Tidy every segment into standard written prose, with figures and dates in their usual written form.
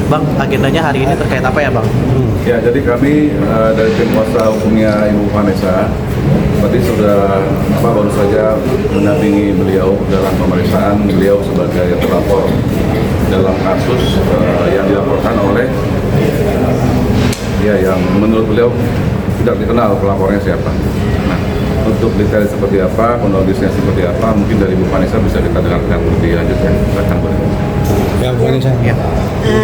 Bang, agendanya hari ini terkait apa ya, Bang? Ya, jadi kami dari tim kuasa hukumnya Ibu Vanessa tadi sudah baru saja mendampingi beliau dalam pemeriksaan beliau sebagai terlapor dalam kasus yang dilaporkan oleh yang menurut beliau tidak dikenal pelapornya siapa. Nah, untuk detail seperti apa, kronologisnya seperti apa, mungkin dari Bu Vanessa bisa kita dengarkan lebih lanjut ya. Silakan Bu.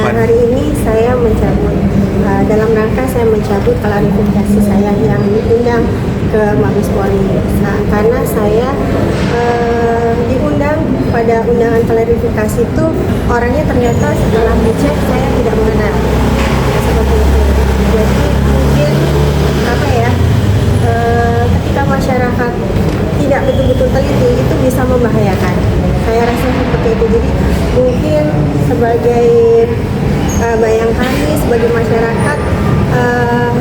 Hari ini saya mencabut, dalam rangka saya mencabut klarifikasi saya yang diundang ke Mabes Polri. Karena saya diundang pada undangan klarifikasi itu orangnya ternyata setelah dicek saya tidak mengenal. Seperti itu. Jadi mungkin ketika masyarakat tidak betul-betul teliti itu bisa membahayakan. Saya rasa seperti itu. Jadi mungkin sebagai bayang kami sebagai masyarakat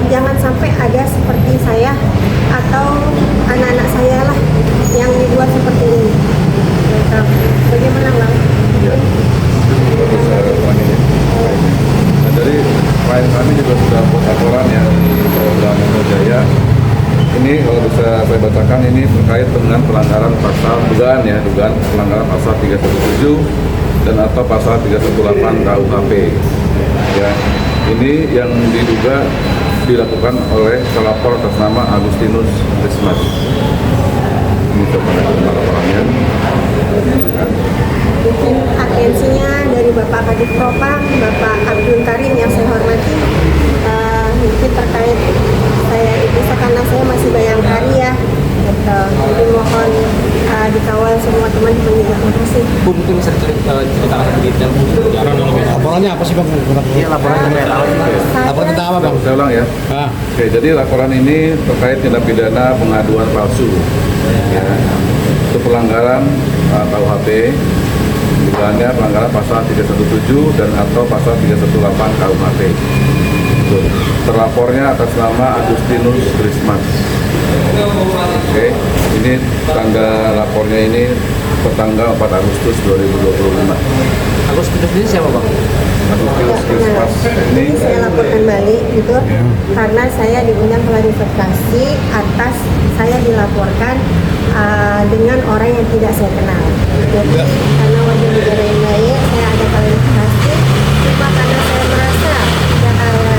jangan sampai ada seperti saya atau anak-anak saya lah yang dibuat seperti ini. Bagaimana Bang? Ya. Nah, dari klien kami juga sudah buat laporan yang di Polda Metro Jaya. Ini kalau bisa saya bacakan ini terkait dengan pelanggaran pasal dugaan pelanggaran pasal 317 dan atau pasal 318 KUHP. Ya, ini yang diduga dilakukan oleh pelapor atas nama Agustinus Rismas. Ini kepada laporannya. Mungkin atensinya dari Bapak Kadif Propam, Bapak Abdul Karim yang saya hormati, mungkin terkait saya itu karena saya masih bayangkari ya, gitu. Jadi mohon dikawal semua teman-teman juga. Terima kasih. Bu, mungkin bisa ceritakan sedikit laporannya apa sih Bang? Iya, laporannya terkait apa sih? Laporan tentang apa Bang? Saya ulang ya. Oke, jadi laporan ini terkait tindak pidana pengaduan palsu. Ya, itu pelanggaran KUHP, dugaannya pelanggaran pasal 317 dan atau pasal 318 KUHP. Terlapornya atas nama Agustinus Rismas. Oke, ini tanggal lapornya ini pertanggal 4 Agustus 2025. Agustinus ini siapa Bang? Agustinus Rismas ini saya laporkan balik gitu karena saya diundang klarifikasi atas saya dilaporkan dengan orang yang tidak saya kenal. Jadi karena warga negara yang baik saya ada klarifikasi, cuma karena saya merasa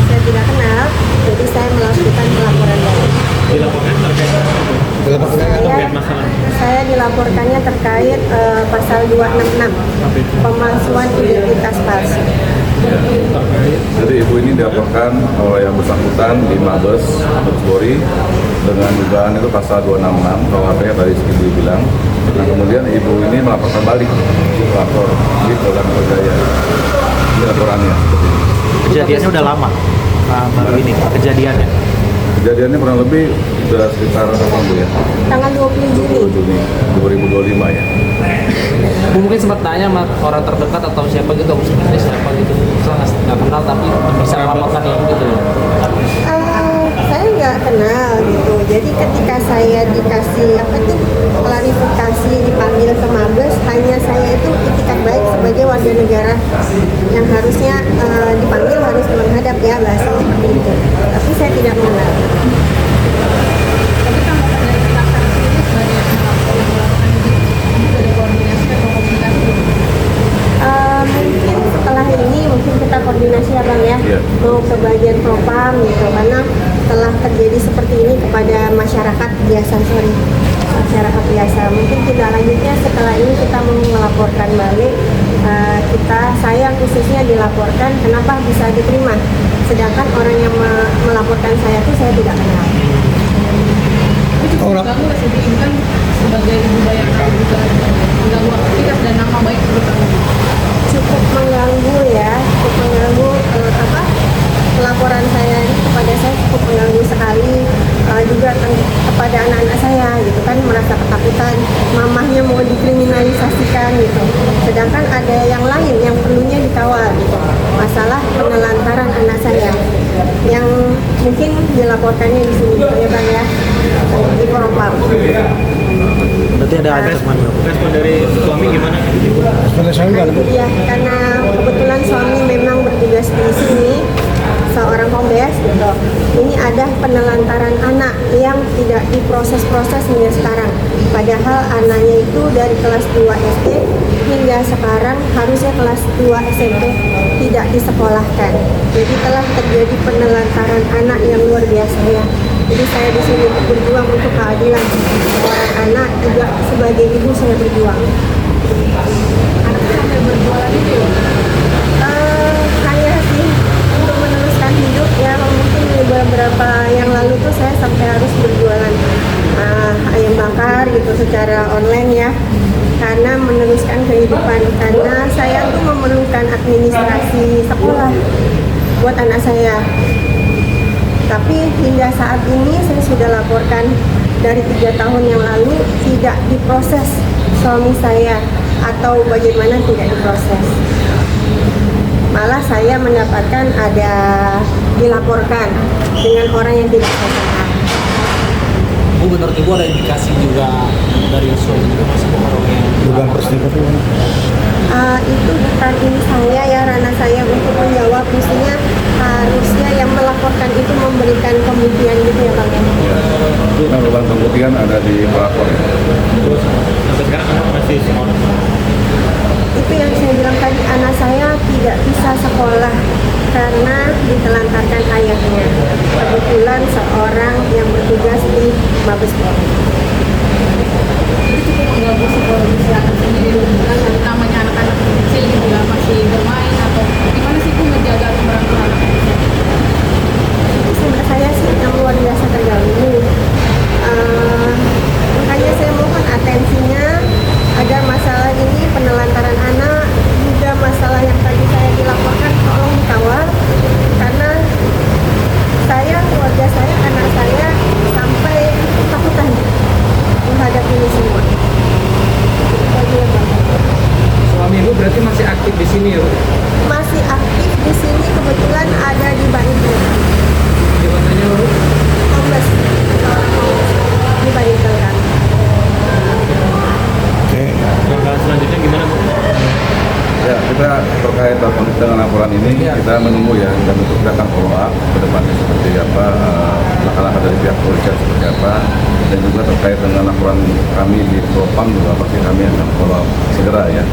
saya tidak kenal, jadi saya melakukan pelaporan balik. Dilaporkan terkait Saya dilaporkannya terkait pasal 266 pemalsuan identitas palsu. ya. Jadi ibu ini dilaporkan oleh yang bersangkutan di Mabes Polri dengan dugaan itu pasal 266 KUHP yang tadi Ibu bilang. Nah, kemudian ibu ini melaporkan balik lapor di Polda Metro Jaya. Ini laporannya. kejadiannya udah lama, baru ini kejadiannya. Kejadiannya kurang lebih sudah sekitar kapan Bu ya? Tanggal 20 Juni. 20 Juni 2025 ya. Bu, mungkin sempat tanya sama orang terdekat atau siapa gitu, sebenarnya siapa gitu. Saya nggak kenal tapi bisa melaporkan yang gitu. Saya nggak kenal gitu. Jadi ketika saya dikasih klarifikasi dipanggil ke Mabes, hanya saya itu itikat baik sebagai warga negara yang harusnya dipanggil harus menghadap ya bahasa seperti itu. Tapi saya tidak mengenal. Mungkin setelah ini mungkin kita koordinasi ya Bang ya, mau ke bagian propam gitu, karena telah terjadi seperti ini kepada masyarakat biasa, mungkin tidak lanjutnya setelah ini kita mau melaporkan balik, saya khususnya dilaporkan kenapa bisa diterima, sedangkan orang yang melaporkan saya itu saya tidak kenal. Orang masih diinginkan sebagai budaya juga mengganggu aktivitas dan nama baik Cukup mengganggu ya, pelaporan saya ini kepada saya cukup mengganggu sekali, juga kepada anak-anak saya gitu kan, merasa ketakutan mamahnya mau dikriminalisasikan gitu, sedangkan ada yang lain yang perlunya dikawal gitu, masalah penelantaran anak saya yang mungkin dilaporkannya di sini ya Bang ya, di Propam. Berarti ada respon dari suami gimana? Sebenarnya saya nggak ada. Ya, karena kebetulan suami bertugas di sini, seorang kombes gitu. Ini ada penelantaran anak yang tidak diproses-proses hingga sekarang. Padahal anaknya itu dari kelas 2 SD hingga sekarang harusnya kelas 2 SMP tidak disekolahkan. Jadi telah terjadi penelantaran anak yang luar biasa ya. Jadi saya di sini berjuang untuk keadilan seorang anak, juga sebagai ibu saya berjuang. Anak sampai berjualan itu. Hanya sih untuk meneruskan hidup ya, mungkin beberapa yang lalu tuh saya sampai harus berjualan ayam bakar gitu secara online ya, karena meneruskan kehidupan, karena saya tuh memerlukan administrasi sekolah buat anak saya. Tapi hingga saat ini saya sudah laporkan dari 3 tahun yang lalu tidak diproses suami saya, atau bagaimana tidak diproses. Malah saya mendapatkan ada dilaporkan dengan orang yang tidak saya kenal. Bu, menurut Ibu ada indikasi juga dari suami juga masih orang yang Dugaan peristiwa itu mana? Itu bukan ini saya ya, ranah saya untuk menjawab. Mestinya harusnya yang melaporkan itu memberikan pembuktian gitu ya Bang. Ya, itu melakukan pembuktian ada di pelapor. Sampai sekarang anak masih sekolah. Itu yang saya bilang tadi, anak saya tidak bisa sekolah karena ditelantarkan ayahnya. Kebetulan seorang yang bertugas di Mabes Polri. Itu cukup mengganggu psikologis anak sendiri kan, namanya anak-anak kecil gitu ya, masih bermain atau gimana sih Bu menjaga keberangkatan anak? Sebenarnya saya sih yang luar biasa terganggu. Makanya saya mohon atensinya agar masalah ini, penelantaran anak, juga masalah yang tadi saya dilaporkan, tolong dikawal, karena saya, keluarga saya, anak saya sampai ketakutan menghadapi ini semua. Itu aja, Bang. suami Ibu berarti masih aktif di sini ya, Bu? Masih aktif di sini, kebetulan ada di Bantul. Jabatannya, Bu? Kombes, di Bantul kan. Oke. Langkah selanjutnya gimana, Bu? Ya, kita terkait dengan laporan ini kita menunggu ya, dan untuk kita akan follow up ke depannya seperti apa, langkah-langkah dari pihak kepolisian seperti apa, dan juga terkait dengan laporan kami di Propam juga pasti kami akan follow up segera ya.